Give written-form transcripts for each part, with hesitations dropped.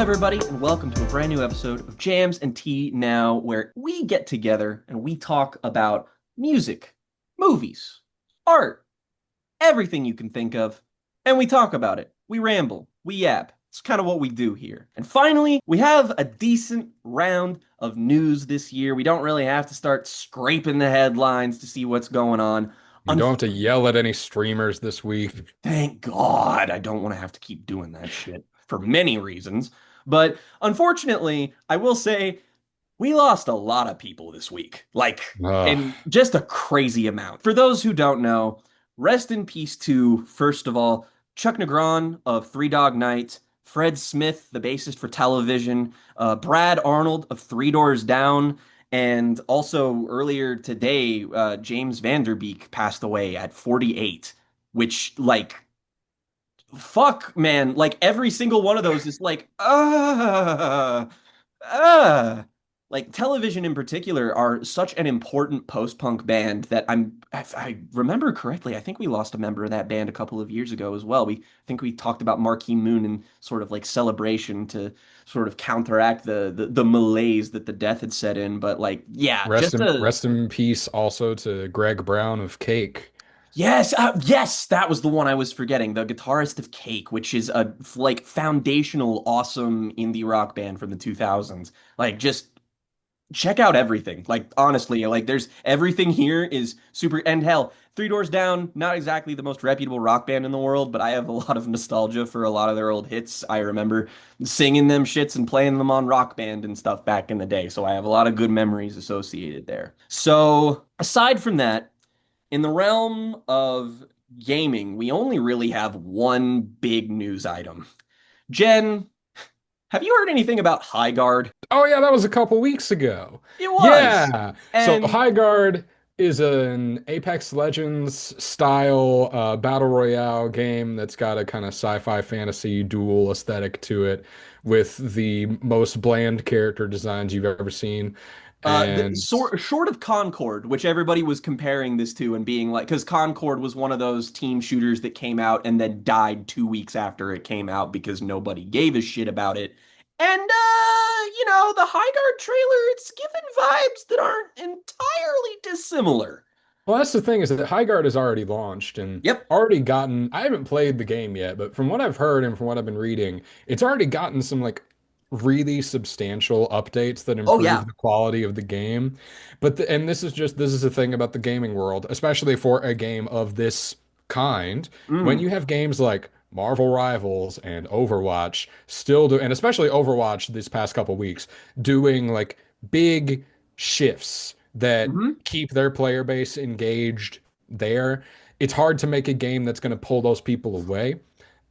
everybody, and welcome to a brand new episode of Jams and Tea Now, where we get together and we talk about music, movies, art, everything you can think of, and we talk about it. We ramble, we yap. It's kind of what we do here. And finally, we have a decent round of news this year. We don't really have to start scraping the headlines to see what's going on. We don't have to yell at any streamers this week. Thank God I don't want to have to keep doing that shit for many reasons. But unfortunately, I will say we lost a lot of people this week, like Ugh. in just a crazy amount. For those who don't know, rest in peace to, first of all, Chuck Negron of Three Dog Night, Fred Smith, the bassist for Television, Brad Arnold of Three Doors Down, and also earlier today, James Vanderbeek passed away at 48, which, like, fuck, man. Like, every single one of those is like, uh. Like, Television in particular are such an important post-punk band that if I remember correctly, I think we lost a member of that band a couple of years ago as well. I think we talked about Marquee Moon in sort of like celebration to sort of counteract the malaise that the death had set in. But like, yeah, Rest just in a rest in peace also to Greg Brown of Cake. yes, that was the one I was forgetting. The guitarist of Cake, which is a like foundational, awesome indie rock band from the 2000s. Like, just check out everything. Like, honestly, like there's everything here is super. And hell, Three Doors Down, not exactly the most reputable rock band in the world, but I have a lot of nostalgia for a lot of their old hits. I remember singing them shits and playing them on Rock Band and stuff back in the day. So I have a lot of good memories associated there. So aside from that, in the realm of gaming, we only really have one big news item. Jen, have you heard anything about Highguard? Oh yeah, that was a couple weeks ago. It was. Yeah. So And Highguard is an Apex Legends style battle royale game that's got a kind of sci-fi fantasy dual aesthetic to it with the most bland character designs you've ever seen. And short of Concord, which everybody was comparing this to and being like, because Concord was one of those team shooters that came out and then died 2 weeks after it came out because nobody gave a shit about it. And the Highguard trailer, it's given vibes that aren't entirely dissimilar. well, that's the thing is that Highguard has already launched and Yep. already gotten. I haven't played the game yet, but from what I've heard and from what I've been reading, it's already gotten some like really substantial updates that Oh yeah. improve the quality of the game. And this is the thing about the gaming world, especially for a game of this kind. When Mm. you have games like Marvel Rivals and Overwatch still do, and especially Overwatch this past couple weeks, doing like big shifts that Hmm. keep their player base engaged there. It's hard to make a game that's going to pull those people away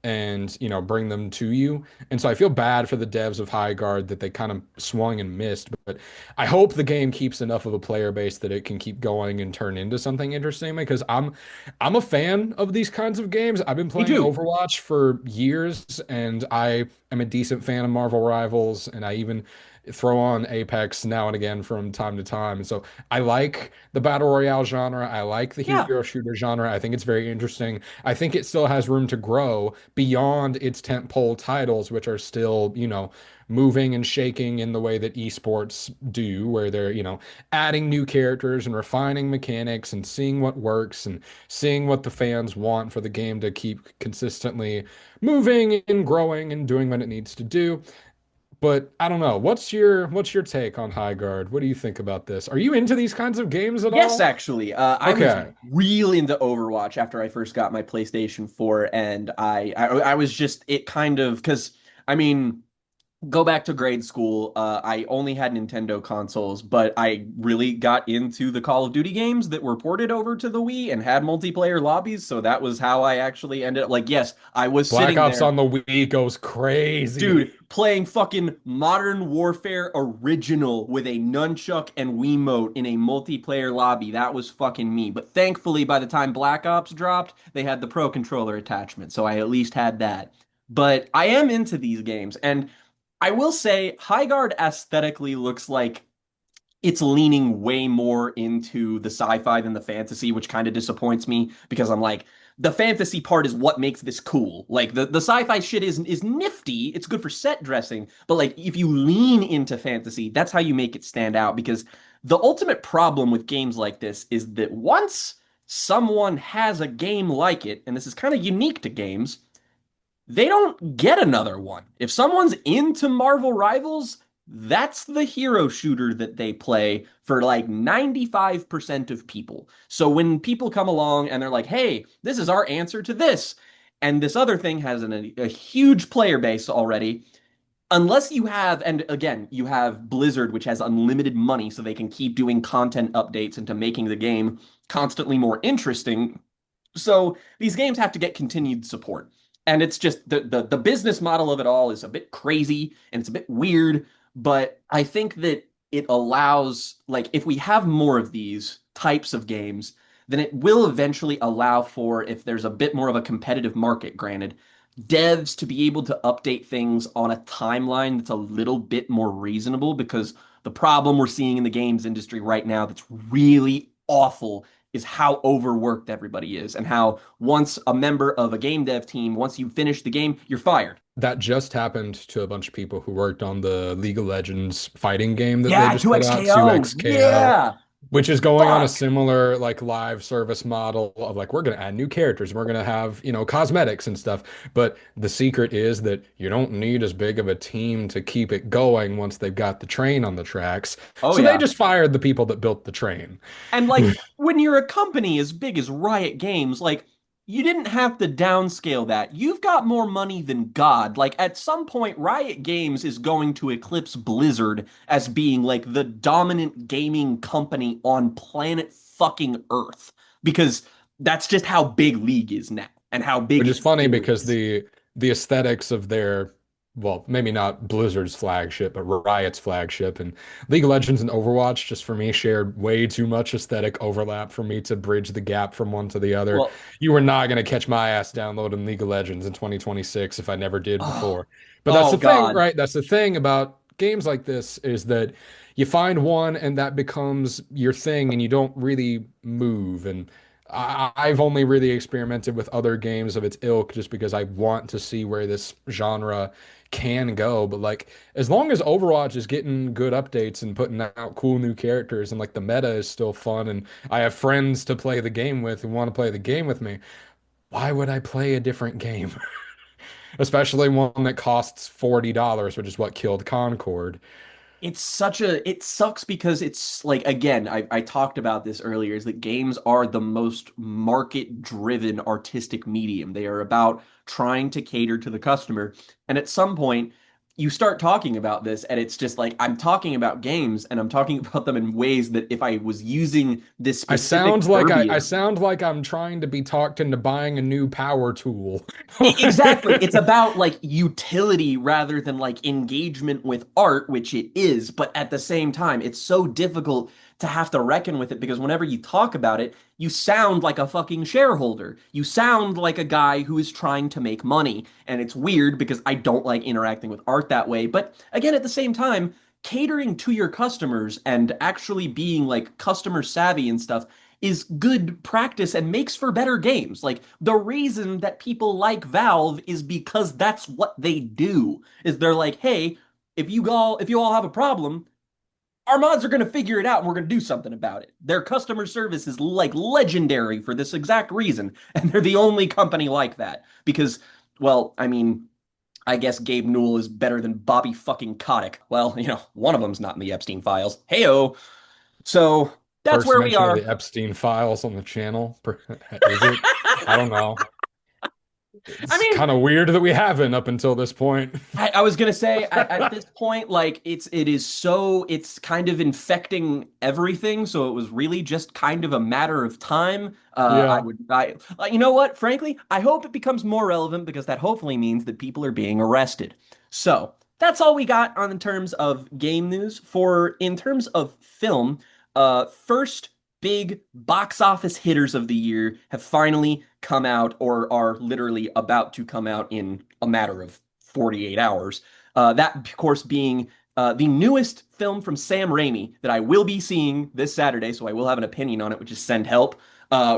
and bring them to you. And so I feel bad for the devs of Highguard that they kind of swung and missed, but I hope the game keeps enough of a player base that it can keep going and turn into something interesting because I'm a fan of these kinds of games. I've been Me playing too. Overwatch for years and I am a decent fan of Marvel Rivals and I even throw on Apex now and again from time to time. And so I like the battle royale genre. I like the Yeah. hero shooter genre. I think it's very interesting. I think it still has room to grow beyond its tentpole titles, which are still, moving and shaking in the way that esports do, where they're, adding new characters and refining mechanics and seeing what works and seeing what the fans want for the game to keep consistently moving and growing and doing what it needs to do. But I don't know. What's your take on High Guard? What do you think about this? Are you into these kinds of games at Yes, all? actually. I was Okay. really into Overwatch after I first got my PlayStation 4, and I was just it kind of because I mean go back to grade school. I only had Nintendo consoles, but I really got into the Call of Duty games that were ported over to the Wii and had multiplayer lobbies. So that was how I actually ended up. Like, yes, I was Black sitting Ops there, on the Wii goes crazy. dude, playing fucking Modern Warfare Original with a nunchuck and Wiimote in a multiplayer lobby. That was fucking me. But thankfully, by the time Black Ops dropped, they had the Pro Controller attachment, so I at least had that. But I am into these games, and I will say, Highguard aesthetically looks like it's leaning way more into the sci-fi than the fantasy, which kind of disappoints me because I'm like, the fantasy part is what makes this cool. Like the sci-fi shit is nifty. It's good for set dressing, but like if you lean into fantasy, that's how you make it stand out because the ultimate problem with games like this is that once someone has a game like it, and this is kind of unique to games, they don't get another one. If someone's into Marvel Rivals, that's the hero shooter that they play for like 95% of people. So when people come along and they're like, hey, this is our answer to this, and this other thing has a huge player base already, unless you have, and again, you have Blizzard, which has unlimited money, so they can keep doing content updates into making the game constantly more interesting. So these games have to get continued support. And it's just the business model of it all is a bit crazy and it's a bit weird, but I think that it allows like if we have more of these types of games, then it will eventually allow for if there's a bit more of a competitive market, granted, devs to be able to update things on a timeline that's a little bit more reasonable because the problem we're seeing in the games industry right now that's really awful is how overworked everybody is and how once a member of a game dev team, once you finish the game, you're fired. That just happened to a bunch of people who worked on the League of Legends fighting game that they Yeah, just put out, 2XKO. 2XKO, Yeah. which is going on a Fuck. similar like live service model of like we're going to add new characters and we're going to have, cosmetics and stuff. But the secret is that you don't need as big of a team to keep it going once they've got the train on the tracks. Oh So they yeah. just fired the people that built the train. And like when you're a company as big as Riot Games, like you didn't have to downscale that. You've got more money than God. Like at some point, Riot Games is going to eclipse Blizzard as being like the dominant gaming company on planet fucking Earth. Because that's just how big League is now and how big Which is it funny still because is. the aesthetics of their, well, maybe not Blizzard's flagship, but Riot's flagship and League of Legends and Overwatch just for me shared way too much aesthetic overlap for me to bridge the gap from one to the other. Well, You were not going to catch my ass downloading League of Legends in 2026 if I never did oh, before. But that's oh the thing, God. right? That's the thing about games like this is that you find one and that becomes your thing and you don't really move. And I've only really experimented with other games of its ilk just because I want to see where this genre can go. But like, as long as Overwatch is getting good updates and putting out cool new characters and like the meta is still fun and I have friends to play the game with who want to play the game with me, why would I play a different game? Especially one that costs $40, which is what killed Concord. It sucks because it's like again, I talked about this earlier, is that games are the most market-driven artistic medium. They are about trying to cater to the customer. And at some point, you start talking about this, and it's just like I'm talking about games and I'm talking about them in ways that if I was using this specific I verbiage. sound like I'm trying to be talked into buying a new power tool. Exactly. It's about like utility rather than like engagement with art, which it is. But at the same time, it's so difficult to have to reckon with it because whenever you talk about it, you sound like a fucking shareholder. You sound like a guy who is trying to make money. And it's weird because I don't like interacting with art that way. But again, at the same time, catering to your customers and actually being like customer savvy and stuff is good practice and makes for better games. Like the reason that people like Valve is because that's what they do. Is they're like, "Hey, if you all have a problem, our mods are going to figure it out and we're going to do something about it." Their customer service is like legendary for this exact reason, and they're the only company like that because well, I mean, I guess Gabe Newell is better than Bobby fucking Kotick. Well, one of them's not in the Epstein files. Heyo. So, that's First where we mention of are. the Epstein files on the channel. Is it? I don't know. I It's mean, kind of weird that we haven't up until this point. I was gonna say at this point, like it's kind of infecting everything. So it was really just kind of a matter of time. Yeah. You know what? Frankly, I hope it becomes more relevant because that hopefully means that people are being arrested. So that's all we got on in terms of game news. For in terms of film, first big box office hitters of the year have finally come out or are literally about to come out in a matter of 48 hours. That, of course, being the newest film from Sam Raimi that I will be seeing this Saturday, so I will have an opinion on it, which is Send Help.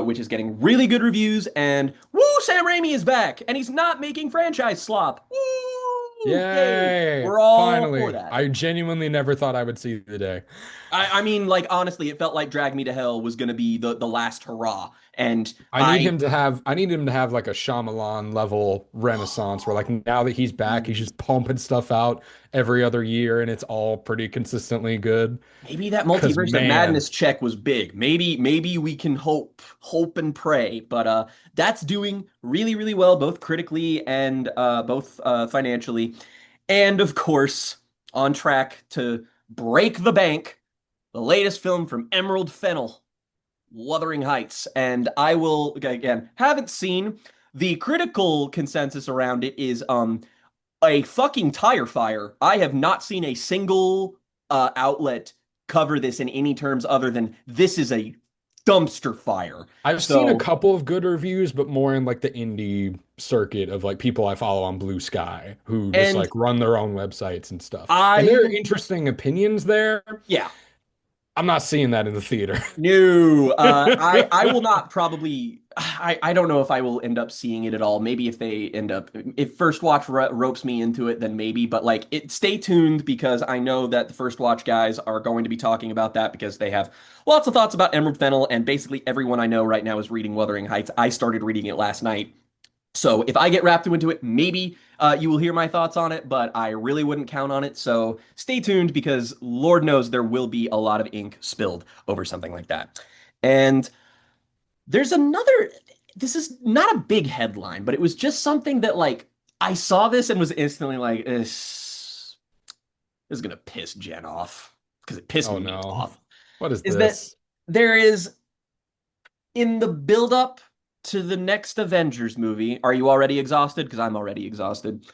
which is getting really good reviews. And woo, Sam Raimi is back, and he's not making franchise slop. Woo, yay! Yay! We're all for Finally. that. I genuinely never thought I would see the day. I mean, like honestly, it felt like Drag Me to Hell was gonna be the last hurrah, and I I need him to have like a Shyamalan level renaissance where like now that he's back, he's just pumping stuff out every other year and it's all pretty consistently good. maybe that Cause multiverse of man, madness check was big. Maybe we can hope and pray. But that's doing really, really well, both critically and both financially. And of course, on track to break the bank, the latest film from Emerald Fennell, Wuthering Heights. And I will again haven't seen the critical consensus around it is a fucking tire fire. I have not seen a single outlet cover this in any terms other than this is a dumpster fire. I've seen a So couple of good reviews, but more in like the indie circuit of like people I follow on Blue Sky who just and like run their own websites and stuff. And there are I interesting opinions there. yeah. I'm not seeing that in the theater. No, I will not probably. I don't know if I will end up seeing it at all. Maybe if they end up, if First Watch ropes me into it, then maybe. But like, stay tuned because I know that the First Watch guys are going to be talking about that because they have lots of thoughts about Emerald Fennel, and basically everyone I know right now is reading Wuthering Heights. I started reading it last night. So if I get wrapped into it, maybe you will hear my thoughts on it, but I really wouldn't count on it. So stay tuned because Lord knows there will be a lot of ink spilled over something like that. And there's another, this is not a big headline, but it was just something that like I saw this and was instantly like, this is gonna piss Jen off because it pissed Oh me no. off. What is Is that this? there is in the build up to the next Avengers movie, are you already exhausted? Because I'm already exhausted.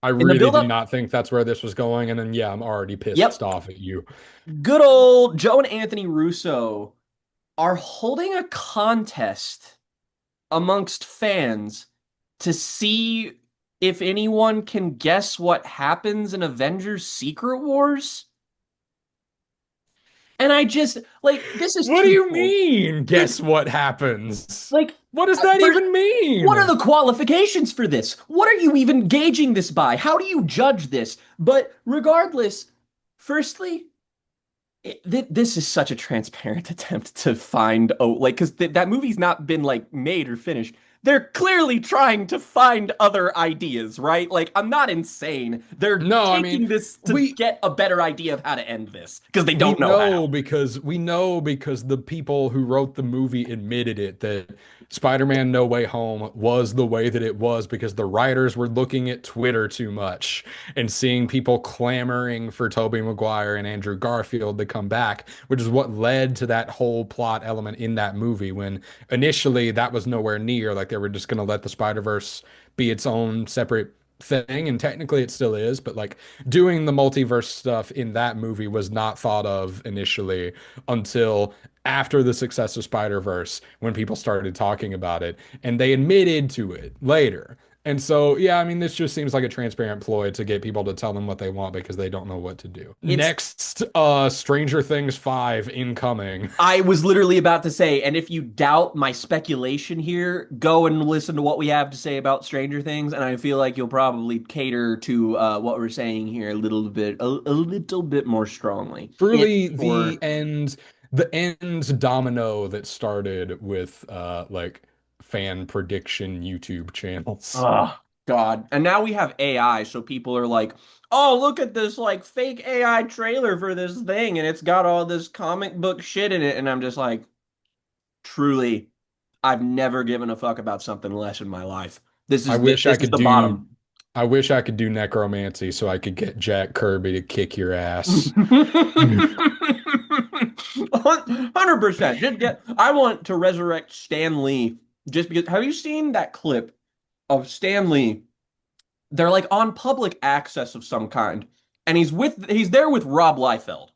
I In the really build did up, not think that's where this was going. And then, yeah, I'm already pissed yep, off at you. good old Joe and Anthony Russo are holding a contest amongst fans to see if anyone can guess what happens in Avengers Secret Wars. And I just like this is What do you twofold. mean? It Guess what happens? like What does that first, even what are mean? the qualifications for this? What are you even gauging this by? How do you judge this? But regardless, firstly, this is such a transparent attempt to find like because that movie's not been like made or finished. They're clearly trying to find other ideas, right? Like I'm not insane. They're No, I mean, taking this to we get a better idea of how to end this because they we don't know how. know because the people who wrote the movie admitted it that Spider-Man No Way Home was the way that it was because the writers were looking at Twitter too much and seeing people clamoring for Tobey Maguire and Andrew Garfield to come back, which is what led to that whole plot element in that movie when initially that was nowhere near like they were just going to let the Spider-Verse be its own separate thing and technically it still is but like doing the multiverse stuff in that movie was not thought of initially until after the success of Spider-Verse when people started talking about it and they admitted to it later. And so, yeah, I mean, this just seems like a transparent ploy to get people to tell them what they want because they don't know what to do. It's Next, Stranger Things 5 incoming. I was literally about to say, and if you doubt my speculation here, go and listen to what we have to say about Stranger Things, and I feel like you'll probably cater to what we're saying here a little bit more strongly. If Truly or the end domino that started with like fan prediction YouTube channels. oh God, and now we have AI, so people are like, "Oh, look at this like fake AI trailer for this thing, and it's got all this comic book shit in it," and I'm just like, truly. I've never given a fuck about something less in my life. I wish I This is could the do bottom. I wish I could do necromancy so I could get Jack Kirby to kick your ass. 100%. Just get I want to resurrect Stan Lee just because have you seen that clip of Stan Lee? They're like on public access of some kind. And he's there with Rob Liefeld.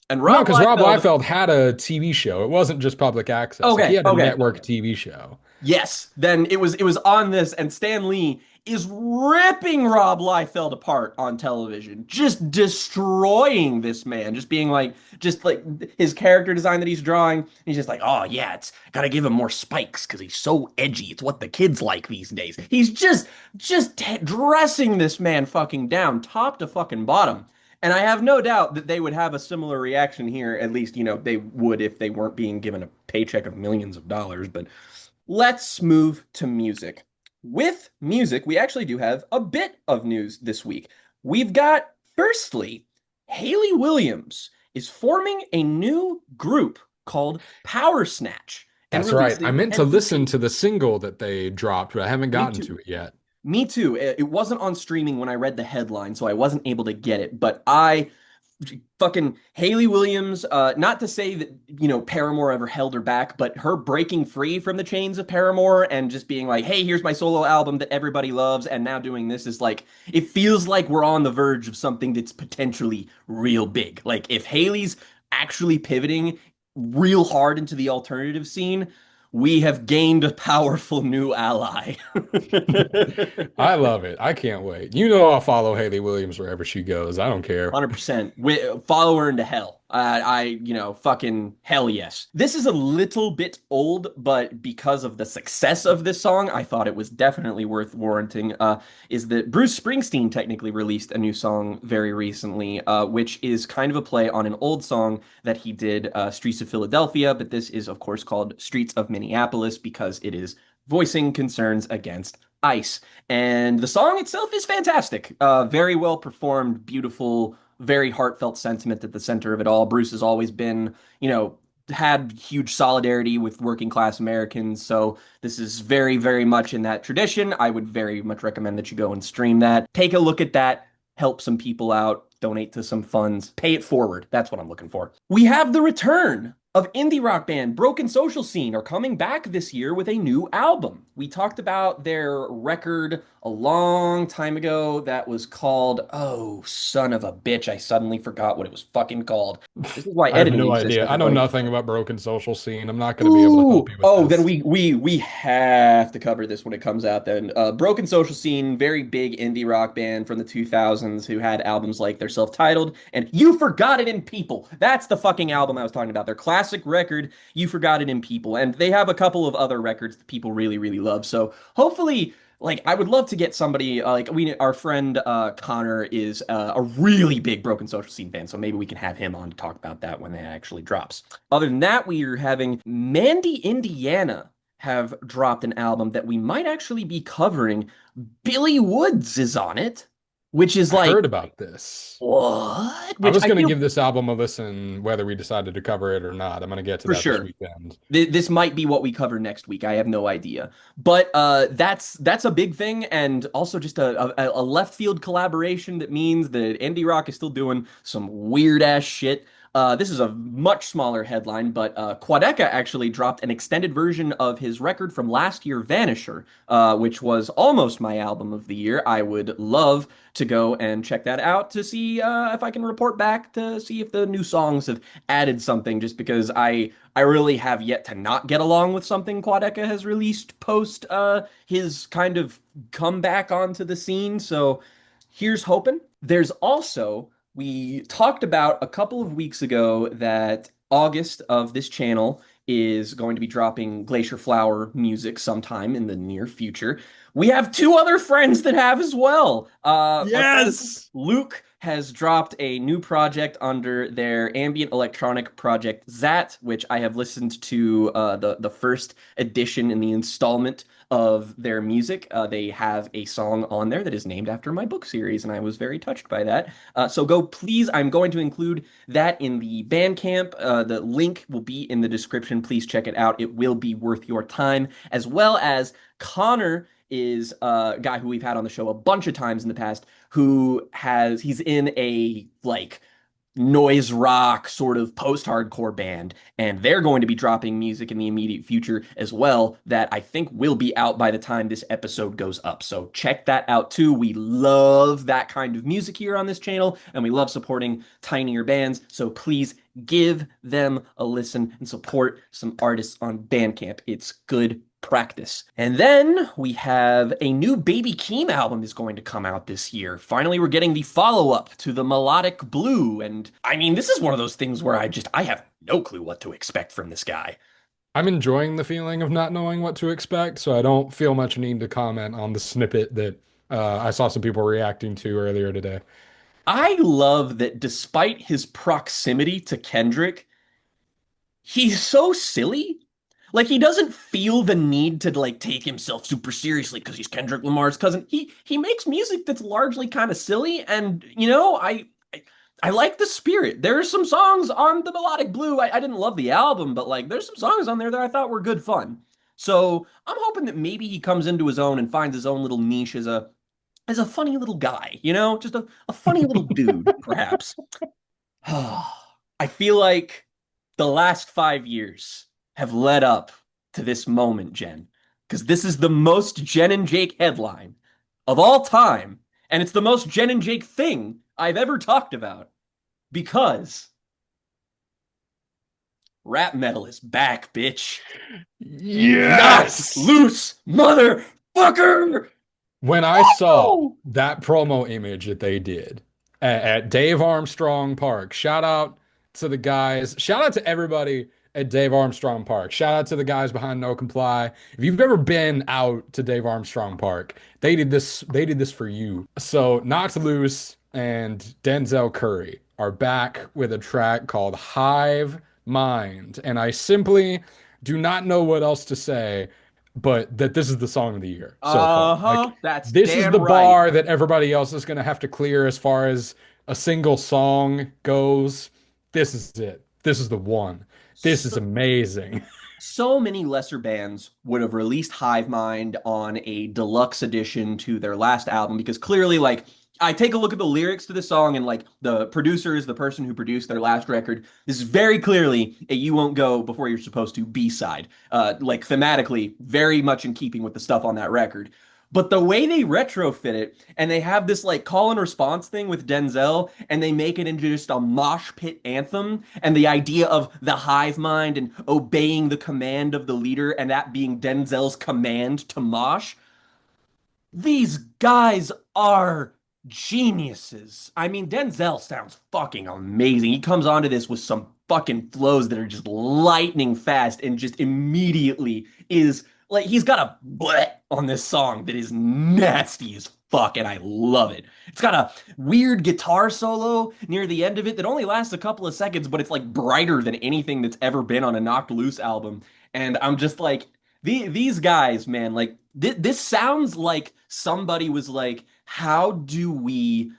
And No, Rob because Rob Liefeld, Liefeld had a TV show. It wasn't just public access. Like he okay, had a okay. network TV show. Yes, then it was on this, and Stan Lee is ripping Rob Liefeld apart on television, just destroying this man, just being like, just like his character design that he's drawing. He's just like, oh yeah, it's gotta give him more spikes because he's so edgy. It's what the kids like these days. He's just dressing this man fucking down, top to fucking bottom. And I have no doubt that they would have a similar reaction here. At least, they would if they weren't being given a paycheck of millions of dollars. But let's move to music. With music, we actually do have a bit of news this week. We've got, firstly, Hayley Williams is forming a new group called Power Snatch and That's right. I releasing meant to an listen EP. to the single that they dropped, but I haven't Me gotten too. to it yet. Me too. It wasn't on streaming when I read the headline, so I wasn't able to get it. But I fucking Hayley Williams, not to say that, Paramore ever held her back, but her breaking free from the chains of Paramore and just being like, hey, here's my solo album that everybody loves, and now doing this is like, it feels like we're on the verge of something that's potentially real big. Like, if Hayley's actually pivoting real hard into the alternative scene, we have gained a powerful new ally. I love it. I can't wait. You know I'll follow Haley Williams wherever she goes. I don't care. 100%. Follow her into hell. Fucking hell yes. This is a little bit old, but because of the success of this song, I thought it was definitely worth warranting. Is that Bruce Springsteen technically released a new song very recently, which is kind of a play on an old song that he did, Streets of Philadelphia, but this is, of course, called Streets of Minneapolis because it is voicing concerns against ICE. And the song itself is fantastic. Very well performed, beautiful, very heartfelt sentiment at the center of it all. Bruce has always been, had huge solidarity with working class Americans. So this is very, very much in that tradition. I would very much recommend that you go and stream that. Take a look at that, help some people out, donate to some funds, pay it forward. That's what I'm looking for. We have the return of indie rock band Broken Social Scene are coming back this year with a new album. We talked about their record a long time ago that was called, oh, son of a bitch, I suddenly forgot what it was fucking called. This is why I have editing no exists, idea. I know everybody. nothing about Broken Social Scene. I'm not going to be able to help Ooh, you with oh, then this. we have to cover this when it comes out. Then, Broken Social Scene, very big indie rock band from the 2000s who had albums like their self-titled and You Forgot It in People. That's the fucking album I was talking about. Their classic record, You Forgot It in People, and they have a couple of other records that people really, really love. So hopefully. Like, I would love to get somebody our friend Connor is a really big Broken Social Scene fan, so maybe we can have him on to talk about that when that actually drops. Other than that, we are having Mandy Indiana have dropped an album that we might actually be covering. Billy Woods is on it, which is I like, heard about this. what? I Which was I going to feel give this album a listen, whether we decided to cover it or not. I'm going to get to for that this sure. weekend. This might be what we cover next week. I have no idea, but that's a big thing, and also just a left field collaboration that means that indie rock is still doing some weird ass shit. This is a much smaller headline, but Quadeca actually dropped an extended version of his record from last year, Vanisher, which was almost my album of the year. I would love to go and check that out to see if I can report back to see if the new songs have added something. Just because I really have yet to not get along with something Quadeca has released post his kind of comeback onto the scene. So here's hoping. There's also, we talked about a couple of weeks ago that August of this channel is going to be dropping Glacier Flower music sometime in the near future. We have two other friends that have as well. My friend Yes. Luke has dropped a new project under their ambient electronic project Zat, which I have listened to the first edition in the installment of their music. They have a song on there that is named after my book series, and I was very touched by that. So go, please. I'm going to include that in the Bandcamp. The link will be in the description. Please check it out. It will be worth your time, as well as Connor is a guy who we've had on the show a bunch of times in the past he's in a like noise rock sort of post-hardcore band, and they're going to be dropping music in the immediate future as well that I think will be out by the time this episode goes up. So check that out too. We love that kind of music here on this channel, and we love supporting tinier bands. So please give them a listen and support some artists on Bandcamp. It's good Practice. And then we have a new Baby Keem album is going to come out this year. Finally, we're getting the follow-up to the Melodic Blue. And I mean, this is one of those things where I have no clue what to expect from this guy. I'm enjoying the feeling of not knowing what to expect, so I don't feel much need to comment on the snippet that I saw some people reacting to earlier today. I love that despite his proximity to Kendrick, he's so silly. Like he doesn't feel the need to like take himself super seriously because he's Kendrick Lamar's cousin. He makes music that's largely kind of silly, and I like the spirit. There are some songs on the Melodic Blue. I didn't love the album, but like there's some songs on there that I thought were good fun. So I'm hoping that maybe he comes into his own and finds his own little niche as a funny little guy, just a funny little dude, perhaps. I feel like the last 5 years have led up to this moment, Jen, because this is the most Jen and Jake headline of all time, and it's the most Jen and Jake thing I've ever talked about because rap metal is back, bitch. Knocked Yes! loose, motherfucker! When I saw Oh! that promo image that they did at Dave Armstrong Park, shout out to everybody at Dave Armstrong Park. Shout out to the guys behind No Comply. If you've ever been out to Dave Armstrong Park, they did this for you. So Knocked Loose and Denzel Curry are back with a track called Hive Mind. And I simply do not know what else to say but that this is the song of the year so far. Like Uh-huh. That's this is damn the right. bar that everybody else is going to have to clear as far as a single song goes. This is it. This is the one. This is So, amazing. so many lesser bands would have released Hive Mind on a deluxe edition to their last album because clearly, like, I take a look at the lyrics to the song and like the producer is the person who produced their last record. This is very clearly a "You Won't Go Before You're Supposed to" B-side. Like thematically, very much in keeping with the stuff on that record. But the way they retrofit it, and they have this like call and response thing with Denzel, and they make it into just a mosh pit anthem, and the idea of the hive mind and obeying the command of the leader, and that being Denzel's command to mosh. These guys are geniuses. I mean, Denzel sounds fucking amazing. He comes onto this with some fucking flows that are just lightning fast and just immediately is like he's got a bleh on this song that is nasty as fuck, and I love it. It's got a weird guitar solo near the end of it that only lasts a couple of seconds, but it's like brighter than anything that's ever been on a Knocked Loose album. And I'm just like, these guys, man, like this sounds like somebody was like, how do we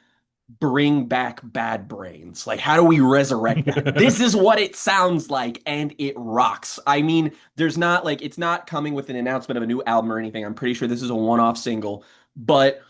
bring back Bad Brains? Like, how do we resurrect that? This is what it sounds like, and it rocks. I mean, there's not like it's not coming with an announcement of a new album or anything. I'm pretty sure this is a one-off single, but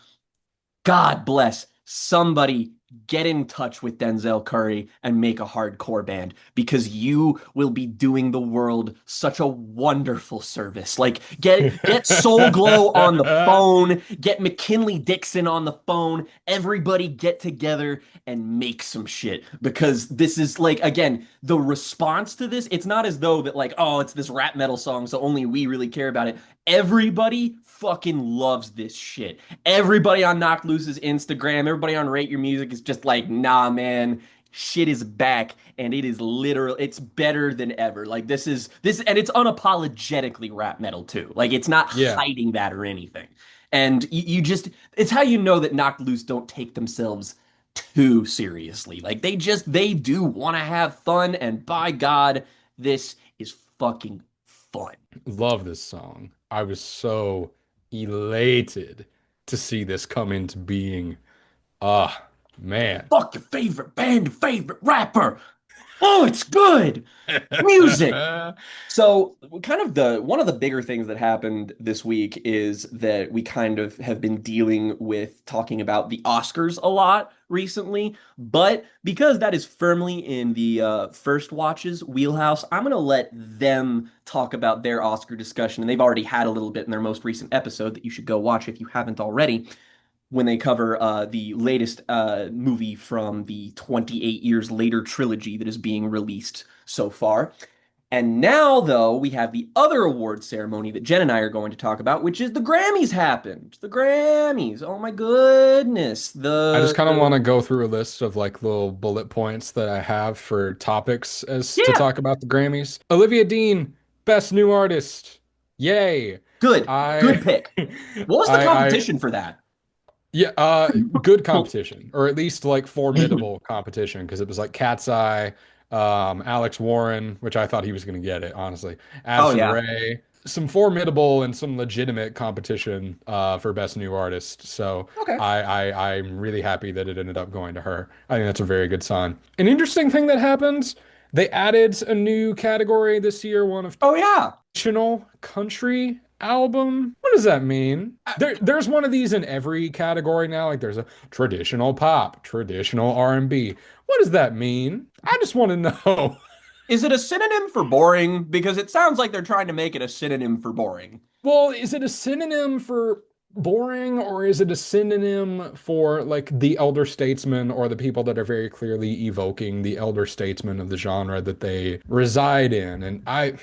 God bless somebody get in touch with Denzel Curry and make a hardcore band because you will be doing the world such a wonderful service. Like get Soul Glow on the phone, get McKinley Dixon on the phone, everybody get together and make some shit because this is like again, the response to this, it's not as though that like, oh, it's this rap metal song so only we really care about it. Everybody fucking loves this shit. Everybody on Knocked Loose's Instagram, everybody on Rate Your Music is just like, nah, man, shit is back, and it is literal. It's better than ever. Like this, and it's unapologetically rap metal too. Like it's not Yeah. hiding that or anything. And you just, it's how you know that Knocked Loose don't take themselves too seriously. Like they do want to have fun, and by God, this is fucking fun. Love this song. I was so elated to see this come into being. Ah, man. Fuck your favorite band, your favorite rapper. Oh, it's good. Music. So, kind of the one of the bigger things that happened this week is that we kind of have been dealing with talking about the Oscars a lot recently, but because that is firmly in the first watches wheelhouse, I'm going to let them talk about their Oscar discussion, and they've already had a little bit in their most recent episode that you should go watch if you haven't already when they cover the latest movie from the 28 years later trilogy that is being released so far. And now, though, we have the other award ceremony that Jen and I are going to talk about, which is the Grammys happened. The Grammys. Oh my goodness. I just kind of want to go through a list of like little bullet points that I have for topics as to Yeah, talk about the Grammys. Olivia Dean, Best New Artist. Yay. good. Good I pick. What was the I competition for that? yeah, good competition, or at least like formidable competition, because it was like Cat's Eye, Alex Warren, which I thought he was going to get it, honestly. Oh Addison yeah. Rae, some formidable and some legitimate competition for Best New Artist. So Okay. I'm really happy that it ended up going to her. I think that's a very good sign. An interesting thing that happens, they added a new category this year, one of Oh yeah. traditional country album. What does that mean? There's one of these in every category now. Like there's a traditional pop, traditional R&B. What does that mean? I just want to know. Is it a synonym for boring? Because it sounds like they're trying to make it a synonym for boring. Well, is it a synonym for boring or is it a synonym for like the elder statesmen or the people that are very clearly evoking the elder statesmen of the genre that they reside in? And I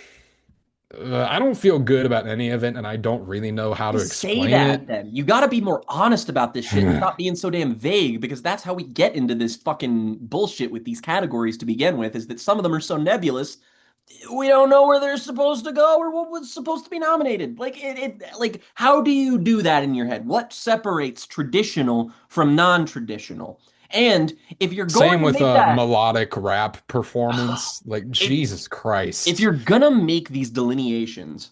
don't feel good about any of it, and I don't really know how to Just say explain that it. then. You got to be more honest about this shit and stop being so damn vague because that's how we get into this fucking bullshit with these categories to begin with, is that some of them are so nebulous we don't know where they're supposed to go or what was supposed to be nominated. Like how do you do that in your head? What separates traditional from non-traditional? And if you're going Same to with make a that, melodic rap performance. Like, if Jesus if Christ. you're gonna make these delineations,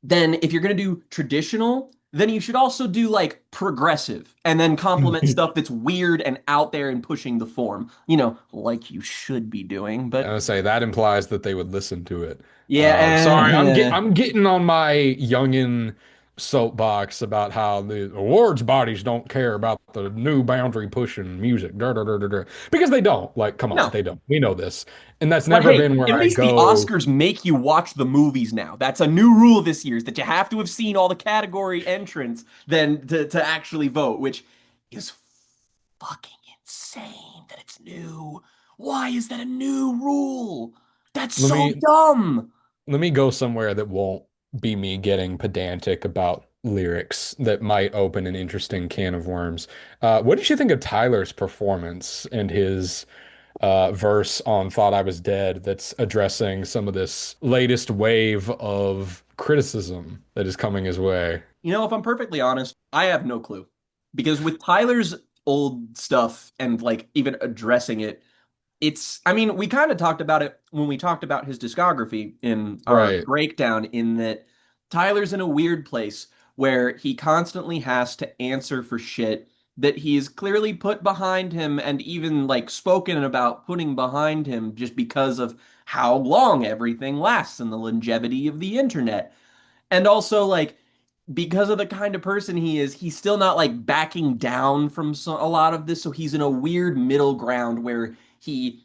then if you're gonna do traditional, then you should also do like progressive and then complement I stuff that's weird and out there and pushing the form, like you should be doing. But would say that implies that they would listen to it. Sorry, yeah, I'm getting on my youngin soapbox about how the awards bodies don't care about the new boundary pushing music. Because they don't. Like, come on, no. they don't. We know this. And that's But never hey, been where at I least the go. Oscars make you watch the movies now. That's a new rule this year, is that you have to have seen all the category entrants then to actually vote, which is fucking insane that it's new. Why is that a new rule? That's Let so me dumb. let me go somewhere that won't be me getting pedantic about lyrics that might open an interesting can of worms. What did you think of Tyler's performance and his verse on Thought I Was Dead that's addressing some of this latest wave of criticism that is coming his way? If I'm perfectly honest, I have no clue. Because with Tyler's old stuff and like even addressing it, I mean, we kind of talked about it when we talked about his discography in our Right. breakdown, in that Tyler's in a weird place where he constantly has to answer for shit that he's clearly put behind him and even like spoken about putting behind him just because of how long everything lasts and the longevity of the internet. And also, like, because of the kind of person he is, he's still not like backing down from a lot of this. So he's in a weird middle ground where he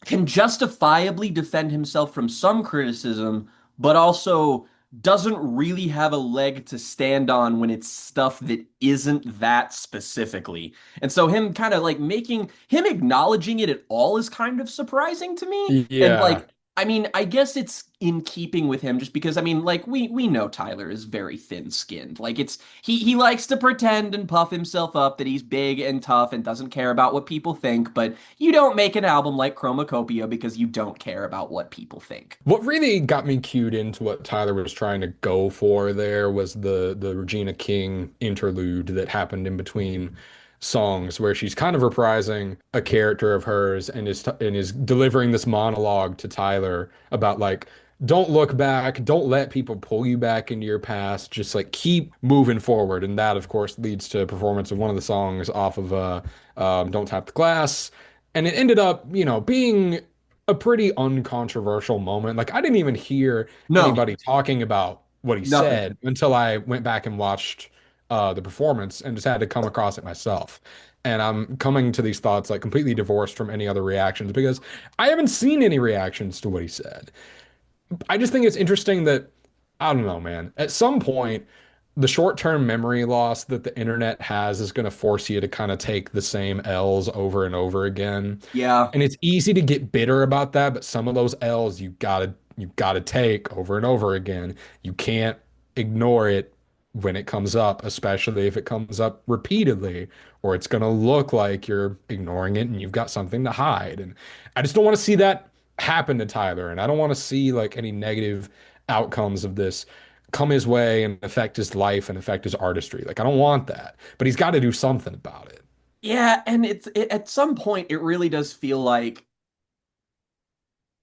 can justifiably defend himself from some criticism, but also doesn't really have a leg to stand on when it's stuff that isn't that specifically. And so him kind of like making him acknowledging it at all is kind of surprising to me. And Yeah. like I mean, I guess it's in keeping with him just because I mean, like we know Tyler is very thin-skinned. Like he likes to pretend and puff himself up that he's big and tough and doesn't care about what people think, but you don't make an album like Chromacopia because you don't care about what people think. What really got me cued into what Tyler was trying to go for there was the Regina King interlude that happened in between songs where she's kind of reprising a character of hers and is delivering this monologue to Tyler about like don't look back, don't let people pull you back into your past, just like keep moving forward. And that of course leads to a performance of one of the songs off of Don't Tap the Glass. And it ended up, being a pretty uncontroversial moment. Like I didn't even hear No, anybody talking about what he nothing. said until I went back and watched the performance and just had to come across it myself. And I'm coming to these thoughts like completely divorced from any other reactions because I haven't seen any reactions to what he said. I just think it's interesting that I don't know, man. At some point, the short-term memory loss that the internet has is going to force you to kind of take the same L's over and over again. Yeah. And it's easy to get bitter about that, but some of those L's you gotta take over and over again. You can't ignore it when it comes up, especially if it comes up repeatedly, or it's gonna look like you're ignoring it and you've got something to hide. And I just don't want to see that happen to Tyler, and I don't want to see like any negative outcomes of this come his way and affect his life and affect his artistry. Like I don't want that, but he's got to do something about it. Yeah, and at some point it really does feel like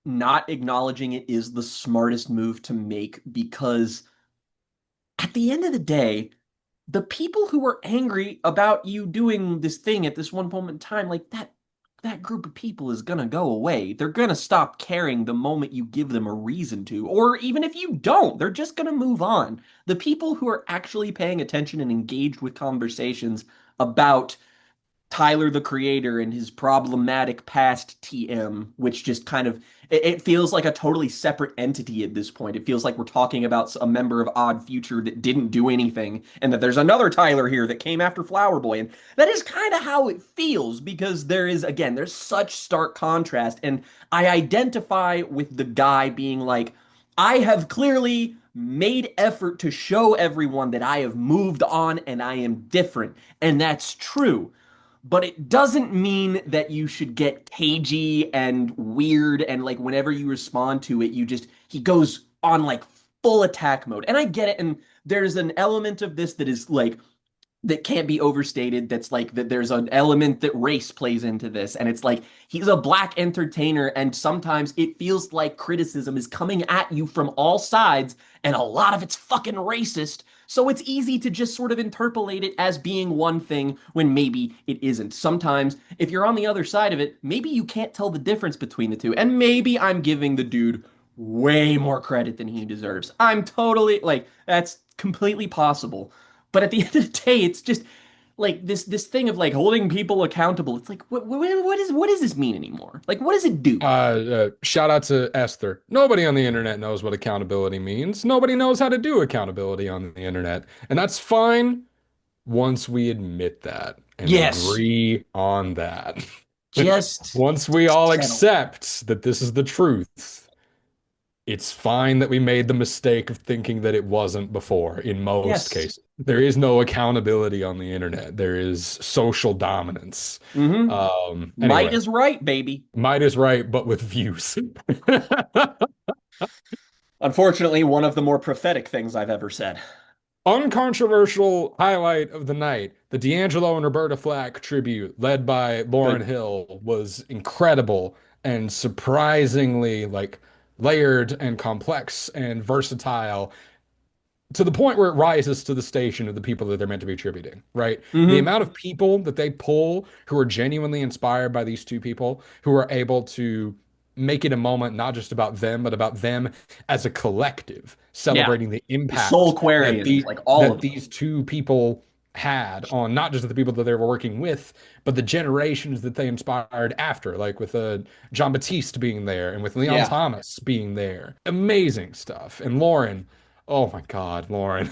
not acknowledging it is the smartest move to make because at the end of the day, the people who are angry about you doing this thing at this one moment in time, like that group of people is gonna go away. They're gonna stop caring the moment you give them a reason to, or even if you don't, they're just gonna move on. The people who are actually paying attention and engaged with conversations about Tyler the Creator and his problematic past TM, which just kind of it feels like a totally separate entity at this point. It feels like we're talking about a member of Odd Future that didn't do anything, and that there's another Tyler here that came after Flower Boy, and that is kind of how it feels because there is again there's such stark contrast, and I identify with the guy being like, I have clearly made effort to show everyone that I have moved on and I am different, and that's true, but it doesn't mean that you should get cagey and weird and like whenever you respond to it you just he goes on like full attack mode, and I get it, and there's an element of this that is like that can't be overstated, that's like that there's an element that race plays into this, and it's like he's a black entertainer and sometimes it feels like criticism is coming at you from all sides and a lot of it's fucking racist, so it's easy to just sort of interpolate it as being one thing when maybe it isn't. Sometimes if you're on the other side of it, maybe you can't tell the difference between the two, and maybe I'm giving the dude way more credit than he deserves. I'm totally like that's completely possible, but at the end of the day, it's just like this thing of like holding people accountable. It's like what does this mean anymore? Like what does it do? Shout out to Esther. Nobody on the internet knows what accountability means. Nobody knows how to do accountability on the internet. And that's fine once we admit that and Yes, agree on that. just Once we all settle. accept that this is the truth, it's fine that we made the mistake of thinking that it wasn't before in most Yes. cases. There is no accountability on the internet. There is social dominance. Mm-hmm. Might Anyway, is right, baby. might is right, but with views. Unfortunately, one of the more prophetic things I've ever said. Uncontroversial highlight of the night, the D'Angelo and Roberta Flack tribute led by Lauryn Good. Hill was incredible and surprisingly like layered and complex and versatile to the point where it rises to the station of the people that they're meant to be attributing, right? The Mm-hmm. amount of people that they pull who are genuinely inspired by these two people, who are able to make it a moment not just about them, but about them as a collective, Yeah. celebrating the The impact Soul that Quarians, like all of them. these two people had on not just the people that they were working with, but the generations that they inspired after, like with John Batiste being there and with Leon Yeah. Thomas being there. Amazing stuff. And Lauren, oh my God, Lauren.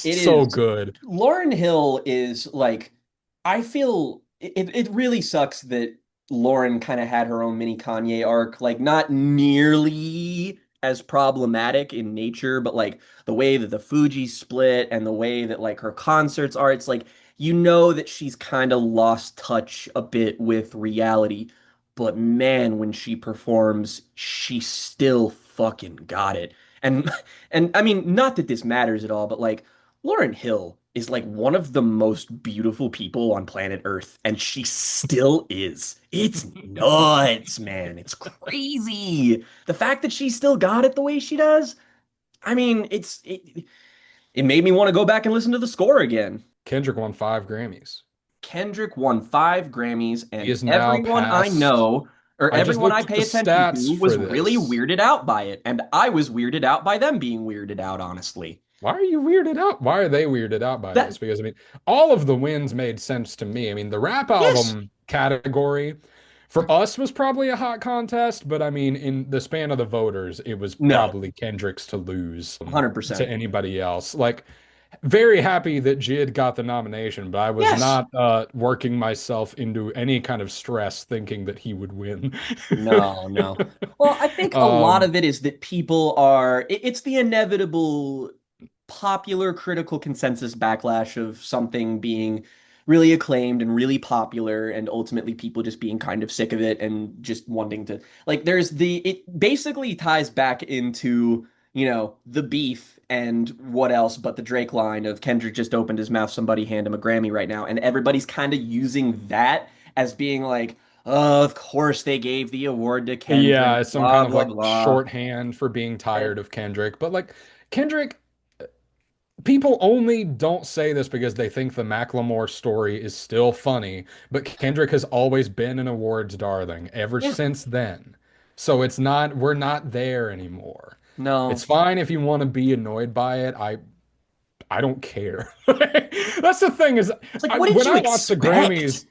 It So is. good. Lauryn Hill is like, I feel it really sucks that Lauren kind of had her own mini Kanye arc, like not nearly as problematic in nature, but like the way that the Fuji split and the way that like her concerts are, it's like you know that she's kind of lost touch a bit with reality. But man, when she performs, she still fucking got it. And and I mean, not that this matters at all, but like Lauryn Hill is like one of the most beautiful people on planet Earth, and she still is. It's nuts, man. It's crazy. The fact that she still got it the way she does, I mean, it made me want to go back and listen to the score again. Kendrick won 5 Grammys. Kendrick won 5 Grammys, He and is now everyone I past. know, or I just everyone I looked at pay the attention stats to, was for really this. weirded out by it. And I was weirded out by them being weirded out, honestly. Why are you weirded out? Why are they weirded out by That, this? Because I mean, all of the wins made sense to me. I mean, the rap yes, album category for us was probably a hot contest, but I mean, in the span of the voters, it was no, probably Kendrick's to lose to 100%. anybody else. Like, very happy that Jid got the nomination, but I was Yes. not working myself into any kind of stress thinking that he would win. No, no. Well, I think a lot Um, of it is that people are, it's the inevitable popular critical consensus backlash of something being really acclaimed and really popular, and ultimately people just being kind of sick of it and just wanting to, like, it basically ties back into, the beef and what else but the Drake line of Kendrick just opened his mouth, somebody hand him a Grammy right now. And everybody's kind of using that as being like, oh, of course they gave the award to yeah, Kendrick, it's some blah, kind of blah, like blah. shorthand for being And tired of Kendrick. But like Kendrick, people only don't say this because they think the Macklemore story is still funny, but Kendrick has always been an awards darling ever yeah, since then. So it's not, we're not there anymore. It's no. fine if you want to be annoyed by it. I don't care. That's the thing is It's like, what did when you I watch the expect?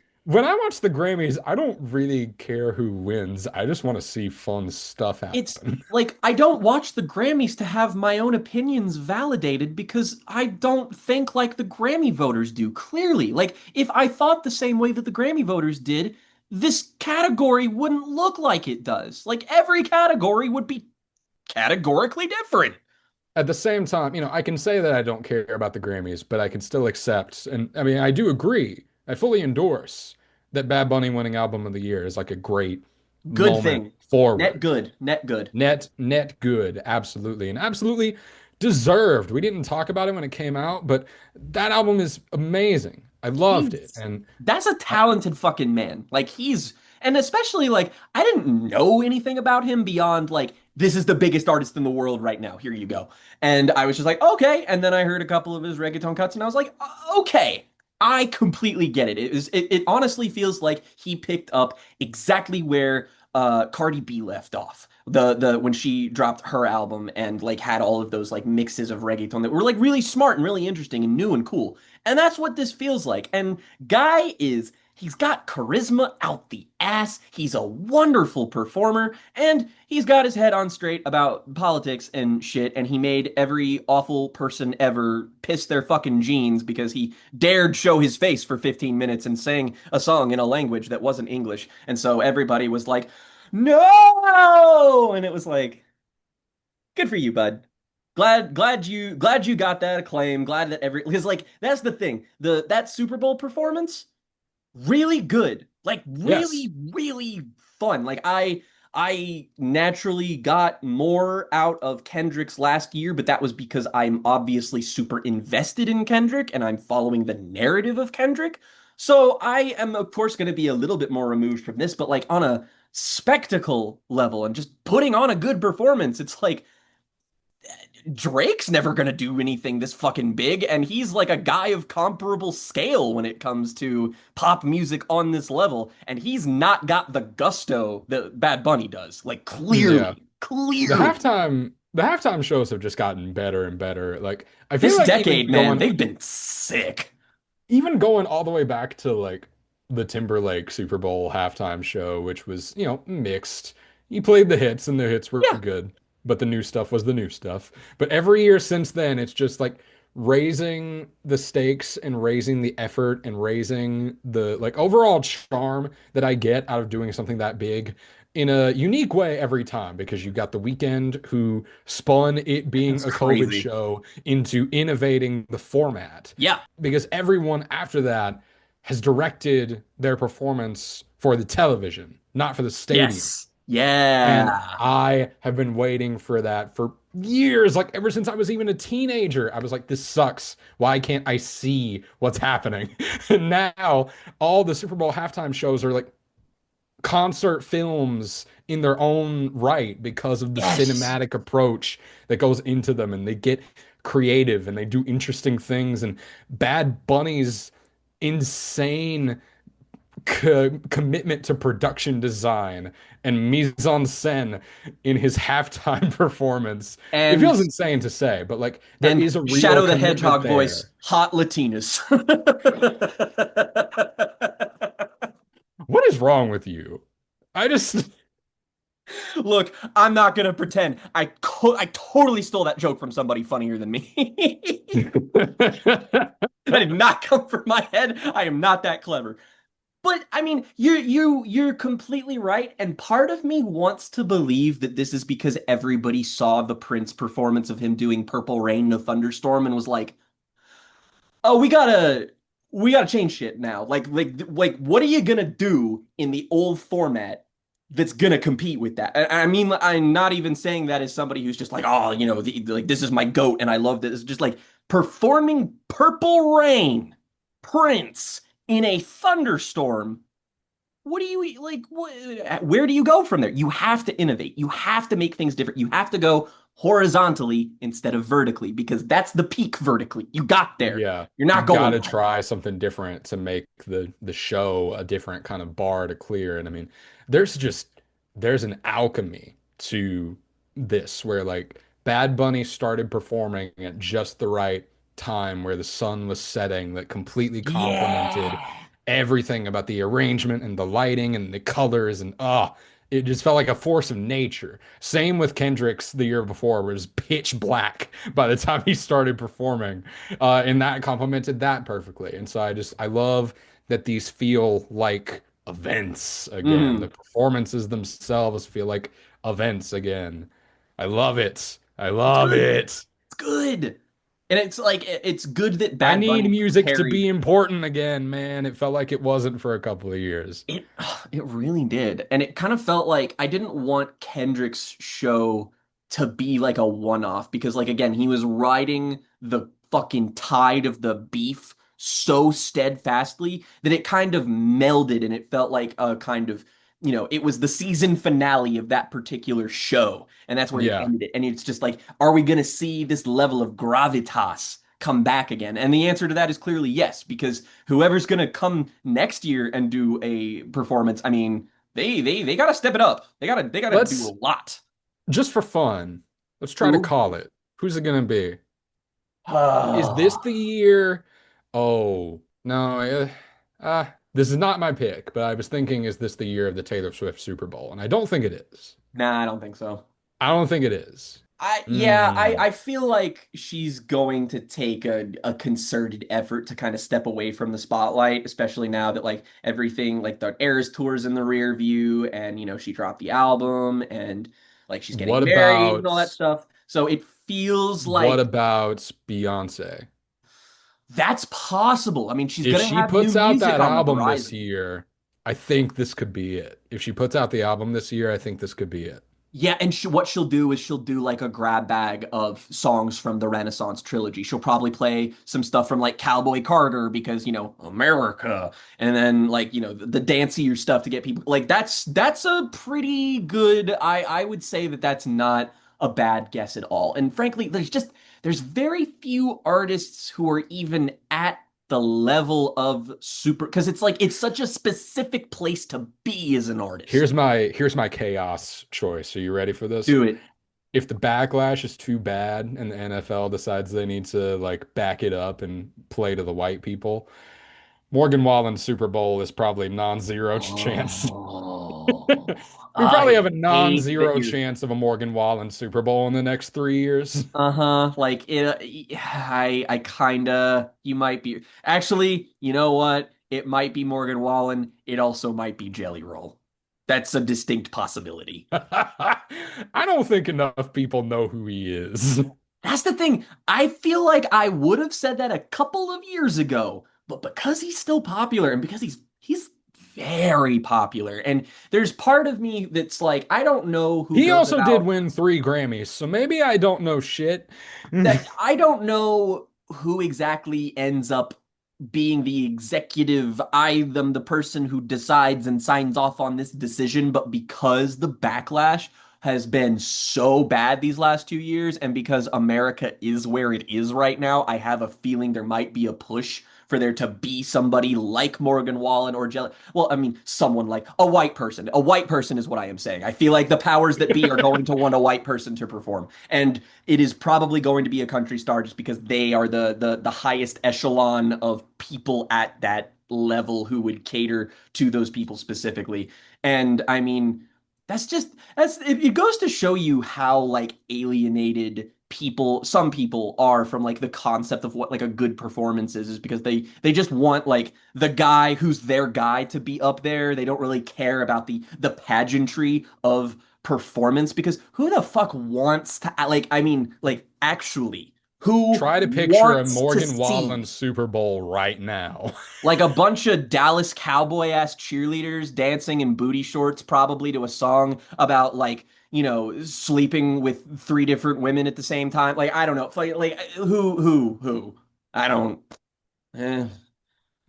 Grammys, I don't really care who wins. I just want to see fun stuff It's happen. like I don't watch the Grammys to have my own opinions validated because I don't think like the Grammy voters do, clearly. Like, if I thought the same way that the Grammy voters did, this category wouldn't look like it does. Like, every category would be categorically different. At the same time, I can say that I don't care about the Grammys, but I can still accept, and I mean, I do agree. I fully endorse that Bad Bunny winning Album of the Year is like a great Good moment thing. Net forward. good. Net good. Net good, absolutely, and absolutely deserved. We didn't talk about it when it came out, but that album is amazing. I loved it, He's and that's a I, talented fucking man. Like, and especially like I didn't know anything about him beyond like this is the biggest artist in the world right now. Here you go. And I was just like, okay. And then I heard a couple of his reggaeton cuts and I was like, okay. I completely get it. It honestly feels like he picked up exactly where Cardi B left off. The when she dropped her album and like had all of those like mixes of reggaeton that were like really smart and really interesting and new and cool. And that's what this feels like. And he's got charisma out the ass. He's a wonderful performer, and he's got his head on straight about politics and shit. And he made every awful person ever piss their fucking jeans because he dared show his face for 15 minutes and sang a song in a language that wasn't English. And so everybody was like, no! And it was like, good for you, bud. Glad you got that acclaim. Glad that because like that's the thing. That Super Bowl performance, really good. Like yes, really, really fun. Like I naturally got more out of Kendrick's last year, but that was because I'm obviously super invested in Kendrick and I'm following the narrative of Kendrick. So I am of course going to be a little bit more removed from this, but like on a spectacle level and just putting on a good performance, it's like Drake's never gonna do anything this fucking big, and he's like a guy of comparable scale when it comes to pop music on this level, and he's not got the gusto that Bad Bunny does. Like yeah. clearly, The clearly. halftime shows have just gotten better and better. Like I feel This like even decade, man, going they've been sick. all the way back to like the Timberlake Super Bowl halftime show, which was, mixed. He played the hits and the hits were Yeah. good, but the new stuff was the new stuff. But every year since then, it's just like raising the stakes and raising the effort and raising the like overall charm that I get out of doing something that big in a unique way every time because you got The Weeknd who spun it being That's a COVID crazy. show into innovating the format Yeah. because everyone after that has directed their performance for the television, not for the stadium. Yes. And Yeah. I have been waiting for that for years, like ever since I was even a teenager. I was like, this sucks. Why can't I see what's happening? And now all the Super Bowl halftime shows are like concert films in their own right because of the Yes. cinematic approach that goes into them and they get creative and they do interesting things and Bad Bunny's insane commitment to production design and mise en scène in his halftime performance. It And feels insane to say, but like there and is a real Shadow the commitment Hedgehog voice, there. hot Latinas. What is wrong with you? I just Look, I'm not gonna pretend. I totally stole that joke from somebody funnier than me. That did not come from my head. I am not that clever. But I mean, you're completely right, and part of me wants to believe that this is because everybody saw the Prince performance of him doing Purple Rain in a thunderstorm and was like, "Oh, we gotta change shit now. Like what are you gonna do in the old format that's gonna compete with that?" I mean, I'm not even saying that as somebody who's just like, "Oh, like this is my goat and I love this." It's just like performing Purple Rain, Prince in a thunderstorm. What do you like? Where do you go from there? You have to innovate. You have to make things different. You have to go horizontally instead of vertically because that's the peak vertically. You got there. Yeah, You're you not going gotta higher. try something different to make the show a different kind of bar to clear. And I mean, there's just there's an alchemy to this where like Bad Bunny started performing at just the right time where the sun was setting that completely complemented Yeah. everything about the arrangement and the lighting and the colors and it just felt like a force of nature. Same with Kendrick's the year before, where it was pitch black by the time he started performing. And that complemented that perfectly. And so I love that these feel like events again. The Hmm. performances themselves feel like events again. I love it. I It's love good. it. It's good. And it's like it's good that I Bad need Bunny music to carried be important again, man. It felt like it wasn't for a couple of years. it. It really did. And it kind of felt like I didn't want Kendrick's show to be like a one-off because like again, he was riding the fucking tide of the beef so steadfastly that it kind of melded and it felt like a kind of it was the season finale of that particular show, and that's where it Yeah. ended it. And it's just like, are we going to see this level of gravitas come back again? And the answer to that is clearly yes, because whoever's going to come next year and do a performance, I mean, they got to step it up. They got to do a Let's lot. just for fun, let's try to Who? call it. Who's it gonna be? Is this the Oh, year? Oh, no. This is not my pick, but I was thinking, is this the year of the Taylor Swift Super Bowl? And I don't think it is. nah, I don't think so. I don't think it is. Yeah, I Mm. I feel like she's going to take a concerted effort to kind of step away from the spotlight, especially now that like everything like the Eras tour's in the rear view and she dropped the album and like she's What getting married and about all that stuff. So it feels what like about Beyonce? that's possible. I mean, she's If gonna she have new puts out music that on the album this horizon. year, I think this could be it. If she puts out the album this year, I think this could be it. Yeah, and what she'll do is she'll do like a grab bag of songs from the Renaissance trilogy. She'll probably play some stuff from like Cowboy Carter because, America. And then like, the dancier stuff to get people like that's a pretty good I would say that that's not a bad guess at all. And frankly, there's very few artists who are even at the level of super because it's like it's such a specific place to be as an artist. Here's my chaos choice. Are you ready for this? Do it. If the backlash is too bad and the NFL decides they need to like back it up and play to the white people, Morgan Wallen's Super Bowl is probably non-zero chance. Oh, We probably have I a hate that non-zero you're. chance of a Morgan Wallen Super Bowl in the next 3 years. Uh-huh. Like I kinda. You might be. Actually, you know what? It might be Morgan Wallen. It also might be Jelly Roll. That's a distinct possibility. I don't think enough people know who he is. That's the thing. I feel like I would have said that a couple of years ago, but because he's still popular and because he's very popular, and there's part of me that's like, I don't know who He goes also did about win 3 Grammys, so maybe I don't know shit. that. I don't know who exactly ends up being the executive. I am the person who decides and signs off on this decision, but because the backlash has been so bad these last 2 years, and because America is where it is right now, I have a feeling there might be a push for there to be somebody like Morgan Wallen or Jelly. Well, I mean, someone like a white person. A white person is what I am saying. I feel like the powers that be are going to want a white person to perform, and it is probably going to be a country star just because they are the highest echelon of people at that level who would cater to those people specifically. And I mean, That's just it goes to show you how like alienated some people are from like the concept of what like a good performance is because they just want like the guy who's their guy to be up there. They don't really care about the pageantry of performance because who the fuck wants to like I mean like actually who Try to picture a wants to Morgan Wallen see Super Bowl right now. like a bunch of Dallas Cowboy ass cheerleaders dancing in booty shorts, probably to a song about like, sleeping with three different women at the same time. Like, I don't know. Like who? I don't, eh.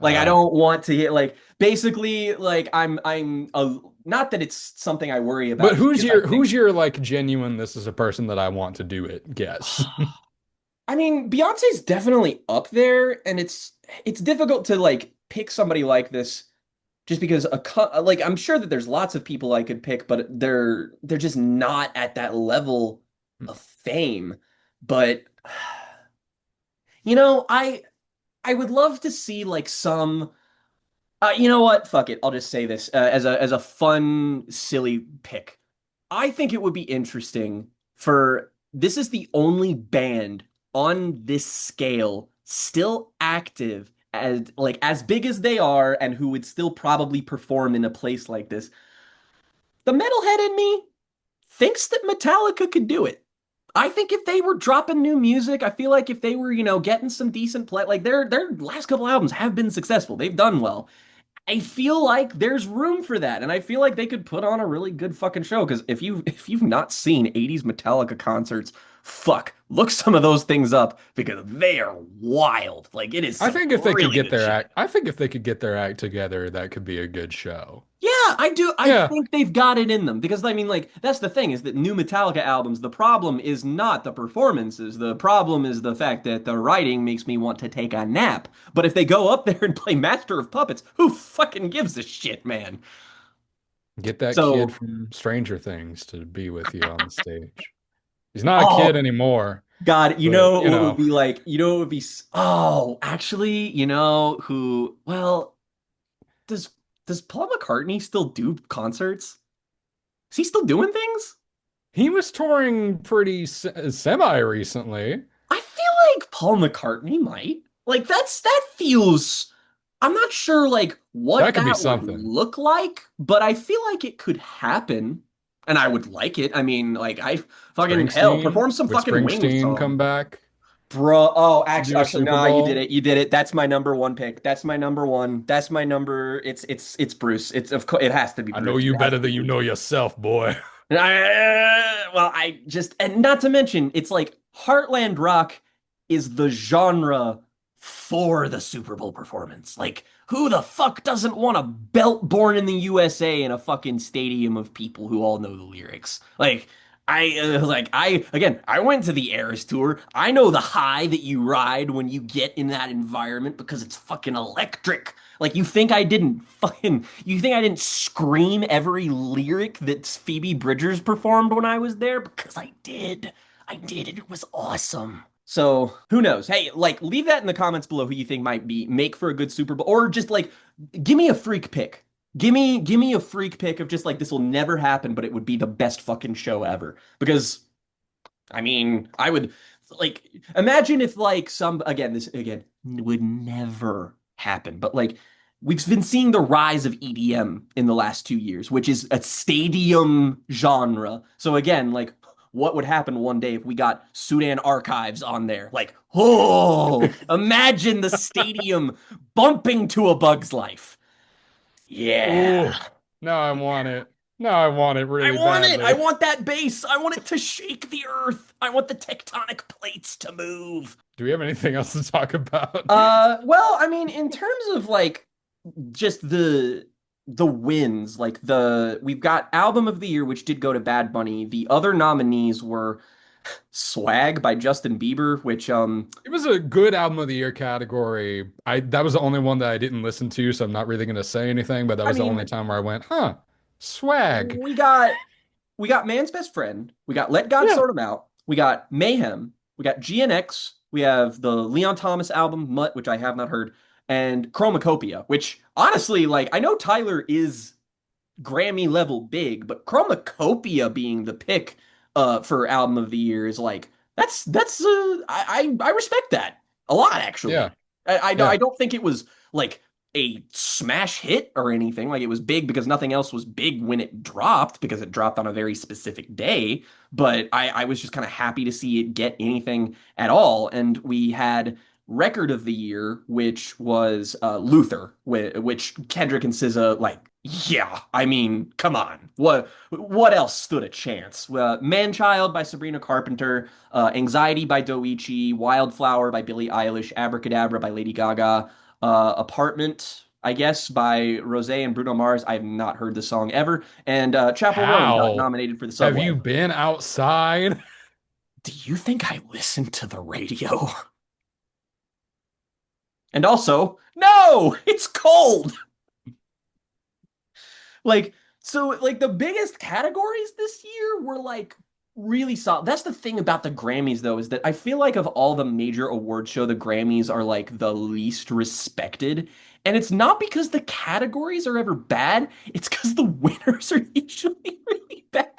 Like, I Uh, don't want to get like, basically, like, not that it's something I worry but about, just because I think, who's your like genuine this is a person that I want to do it guess? I mean, Beyonce's definitely up there, and it's difficult to like pick somebody like this just because like I'm sure that there's lots of people I could pick, but they're just not at that level of fame. But I would love to see like some. You know what? Fuck it. I'll just say this as a fun, silly pick. I think it would be interesting for this is the only band on this scale still active as big as they are and who would still probably perform in a place like this. The metalhead in me thinks that Metallica could do it. I think if they were dropping new music, I feel like if they were, getting some decent play, like their last couple albums have been successful. They've done well. I feel like there's room for that, and I feel like they could put on a really good fucking show. Because if you've not seen '80s Metallica concerts, fuck, look some of those things up because they are wild. Like it is I some think if they could really get good their shit. act, I think if they could get their act together, that could be a good show. Yeah, I do. I Yeah, think they've got it in them because I mean, like that's the thing is that new Metallica albums. The problem is not the performances. The problem is the fact that the writing makes me want to take a nap. But if they go up there and play Master of Puppets, who fucking gives a shit, man? get that kid So. from Stranger Things to be with you on the stage. He's not a kid Oh, anymore, God, but what would be like, what would be, oh, actually, well, does, does Paul McCartney still do concerts? Is he still doing things? he was touring pretty semi recently. I feel like Paul McCartney might. Like, that feels, I'm not sure, like, That what could be that would something. look like, but I feel like it could happen, and I would like it. I mean, like, I fucking, hell, Springsteen? perform some Would fucking Wings Springsteen come song. back Bro, oh, to do a actually, Super no, you did Bowl? it. You did it. That's my number one pick. That's my number one. That's my number. It's Bruce. It's of course it has to be I know Bruce. you It has better to be than you Bruce. know yourself, boy. Well, I just and not to mention, it's like Heartland Rock is the genre for the Super Bowl performance. Like, who the fuck doesn't want a belt born in the USA in a fucking stadium of people who all know the lyrics? I went to the Eras tour. I know the high that you ride when you get in that environment because it's fucking electric. Like you think I didn't scream every lyric that Phoebe Bridgers performed when I was there? Because I did. I did, and it was awesome. So who knows? Hey, like leave that in the comments below who you think might be make for a good Super Bowl, or just like give me a freak pick. Give me a freak pick of just like this will never happen, but it would be the best fucking show ever. Because I mean, I would like imagine if like some again, this again would never happen, but like we've been seeing the rise of EDM in the last 2 years, which is a stadium genre. So again, like what would happen one day if we got Sudan Archives on there? Like, oh, imagine the stadium bumping to A Bug's Life. Yeah. Oh, now I want it. Now I want it I really want it. I badly. want that bass. I want it to shake the earth. I want the tectonic plates to move. Do we have anything else to talk about? Well, I mean, in terms of like just the wins, like we've got album of the year, which did go to Bad Bunny. The other nominees were Swag by Justin Bieber, which It was a good album of the year category. I that was the only one that I didn't listen to, so I'm not really gonna say anything, but that I was the only mean, time where I went, huh, swag. we got Man's Best Friend, we got Let God Yeah. Sort Him Out, we got Mayhem, we got GNX, we have the Leon Thomas album Mutt, which I have not heard, and Chromacopia, which honestly, like I know Tyler is Grammy level big, but Chromacopia being the pick for album of the year is like that's I respect that a lot Yeah. actually. I Yeah. don't think it was like a smash hit or anything. Like it was big because nothing else was big when it dropped because it dropped on a very specific day. But I was just kind of happy to see it get anything at all. And we had record of the year, which was Luther, which Kendrick and SZA like. Yeah, I mean, come on. What else stood a chance? Man-Child by Sabrina Carpenter, Anxiety by Doechii, Wildflower by Billie Eilish, Abracadabra by Lady Gaga, Apartment, I guess, by Rosé and Bruno Mars. I have not heard the song ever. And Chapel Roan got How nominated for the have you Subway. been outside? Do you think I listen to the radio? And also, no, it's cold. Like, so like the biggest categories this year were like really solid. That's the thing about the Grammys though, is that I feel like of all the major award show, the Grammys are like the least respected. And it's not because the categories are ever bad, it's because the winners are usually really bad.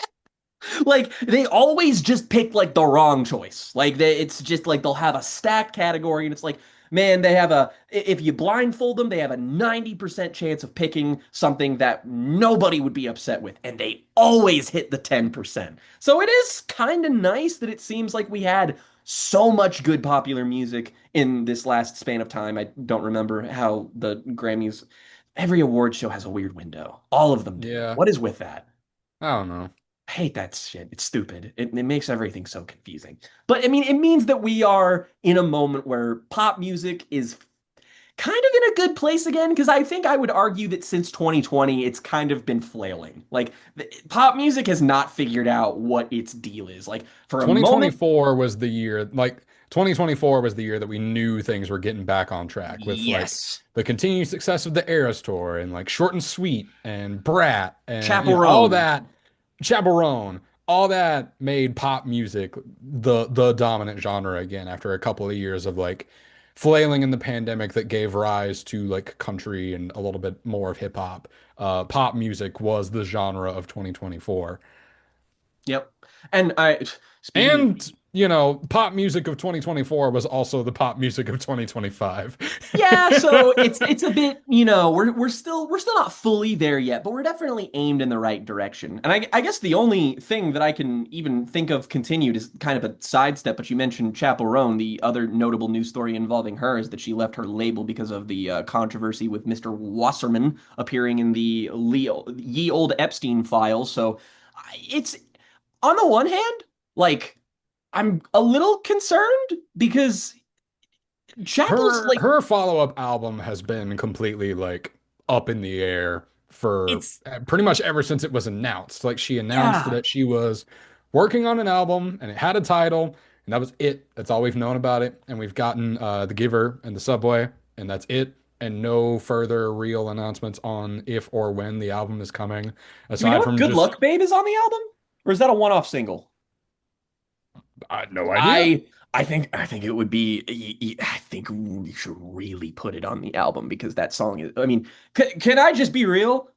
Like they always just pick like the wrong choice. Like it's just like they'll have a stacked category, and it's like, man, they have a if you blindfold them, they have a 90% chance of picking something that nobody would be upset with, and they always hit the 10%. So it is kind of nice that it seems like we had so much good popular music in this last span of time. I don't remember how the Grammys, every award show has a weird window. All of them do. Yeah. What is with that? I don't know. I hate that shit. It's stupid. It makes everything so confusing. But I mean, it means that we are in a moment where pop music is kind of in a good place again. Because I think I would argue that since 2020, it's kind of been flailing. Like, pop music has not figured out what its deal is. Like, for a moment, 2024 was the year, like 2024 was the year that we knew things were getting back on track with like yes. the continued success of the Eras Tour and like Short and Sweet and Brat and Chapel all Roan. that Chaperone, all that made pop music the dominant genre again after a couple of years of like flailing in the pandemic that gave rise to like country and a little bit more of hip hop. Pop music was the genre of 2024. Yep. And speaking of And, you know, pop music of 2024 was also the pop music of 2025. yeah, so it's a bit, you know, we're still not fully there yet, but we're definitely aimed in the right direction. And I guess the only thing that I can even think of continued is kind of a sidestep, but you mentioned Chapel Roan. The other notable news story involving her is that she left her label because of the controversy with Mr. Wasserman appearing in the Ye Old Epstein files. So it's on the one hand, like I'm a little concerned because Chapel's like Her follow-up album has been completely like up in the air for it's pretty much ever since it was announced. Like she announced yeah. that she was working on an album and it had a title and that was it. That's all we've known about it. And we've gotten The Giver and The Subway and that's it. And no further real announcements on if or when the album is coming, Do we know aside if from Good just Luck Babe is on the album? Or is that a one-off single? I had no idea. I think it would be I think we should really put it on the album because that song is I mean, can I just be real?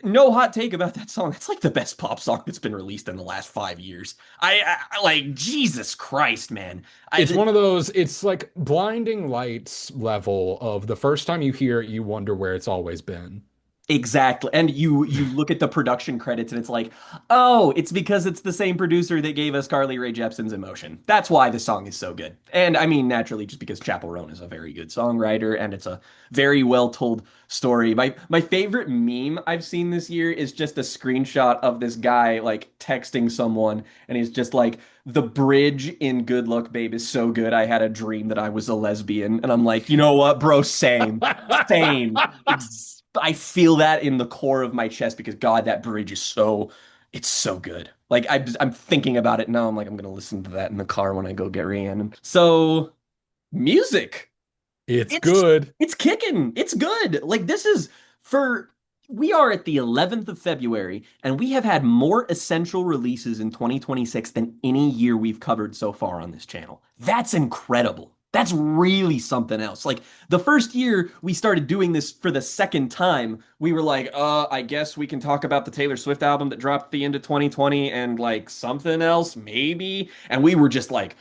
No hot take about that song. It's like the best pop song that's been released in the last 5 years. I like Jesus Christ, man. It's one of those, it's like blinding lights level of the first time you hear it, you wonder where it's always been. Exactly. And you look at the production credits and it's like, oh, it's because it's the same producer that gave us Carly Rae Jepsen's Emotion. That's why the song is so good. And I mean, naturally, just because Chappell Roan is a very good songwriter and it's a very well told story. My favorite meme I've seen this year is just a screenshot of this guy like texting someone and he's just like, the bridge in Good Luck Babe is so good. I had a dream that I was a lesbian. And I'm like, you know what, bro? Same. Same. I feel that in the core of my chest because God, that bridge is it's so good. Like I'm thinking about it now. I'm like, I'm gonna listen to that in the car when I go get Rhiannon. So music, It's it's good. it's kicking. It's good. Like this is for we are at the 11th of February and we have had more essential releases in 2026 than any year we've covered so far on this channel. That's incredible. That's really something else. Like the first year we started doing this for the second time, we were like, I guess we can talk about the Taylor Swift album that dropped at the end of 2020 and like something else, maybe. And we were just like,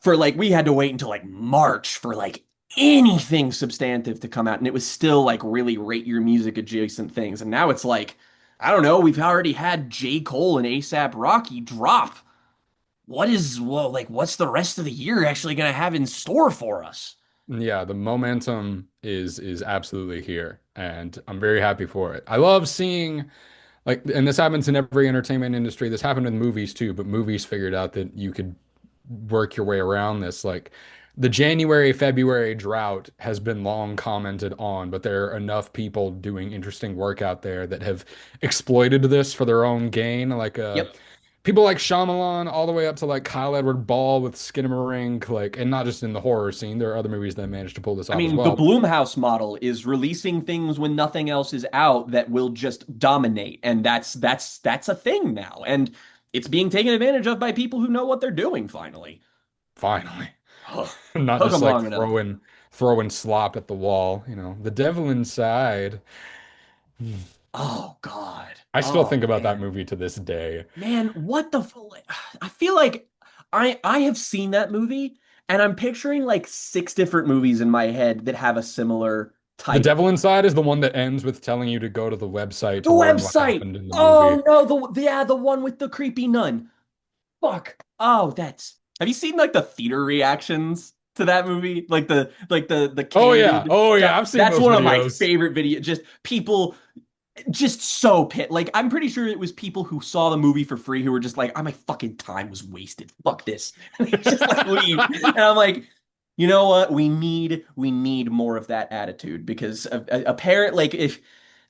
for like, we had to wait until like March for like anything substantive to come out. And it was still like really rate your music adjacent things. And now it's like, I don't know, we've already had J. Cole and ASAP Rocky drop. Well, like, what's the rest of the year actually going to have in store for us? Yeah, the momentum is absolutely here, and I'm very happy for it. I love seeing like, and this happens in every entertainment industry. This happened in movies too, but movies figured out that you could work your way around this. Like the January, February drought has been long commented on, but there are enough people doing interesting work out there that have exploited this for their own gain. Like Yep. people like Shyamalan, all the way up to like Kyle Edward Ball with Skinamarink, like, and not just in the horror scene. There are other movies that managed to pull this I off as mean, the well. Bloomhouse model is releasing things when nothing else is out that will just dominate, and that's a thing now, and it's being taken advantage of by people who know what they're doing. Finally, Finally. Ugh. Not Took just them like long enough. throwing slop at the wall, the devil inside. Oh God. I still Oh think about that man. movie to this day. Man, what the I feel like I have seen that movie and I'm picturing like six different movies in my head that have a similar The type. devil inside is the one that ends with telling you to go to the website The to learn what website. happened in the movie. Oh no, the one with the creepy nun. Fuck. Oh, that's. Have you seen like the theater reactions to that movie? Like the Oh yeah. candid Oh yeah, stuff. I've seen That's those one of my videos. favorite videos. Just people just so pit. Like I'm pretty sure it was people who saw the movie for free who were just like, "Oh, my fucking time was wasted. Fuck this." And they just like leave. And I'm like, you know what? We need more of that attitude because a parent like if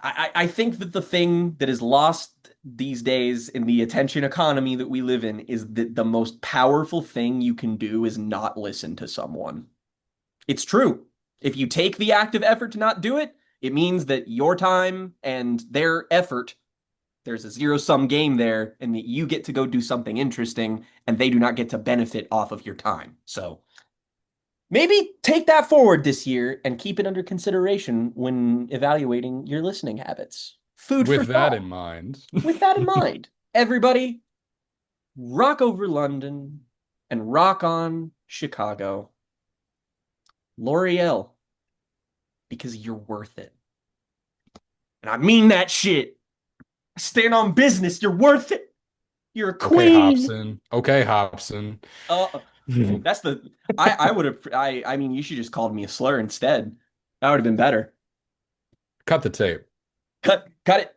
I think that the thing that is lost these days in the attention economy that we live in is that the most powerful thing you can do is not listen to someone. It's true. If you take the active effort to not do it, it means that your time and their effort, there's a zero sum game there, and that you get to go do something interesting, and they do not get to benefit off of your time. So maybe take that forward this year and keep it under consideration when evaluating your listening habits. Food for With that thought. in mind. With that in mind, everybody, rock over London and rock on Chicago. L'Oreal, because you're worth it. And I mean that shit. Stand on business. You're worth it. You're a Okay, queen. Hobson. Okay, Hobson. Uh, that's the. I would have. I mean, you should just called me a slur instead. That would have been better. Cut the tape. Cut it.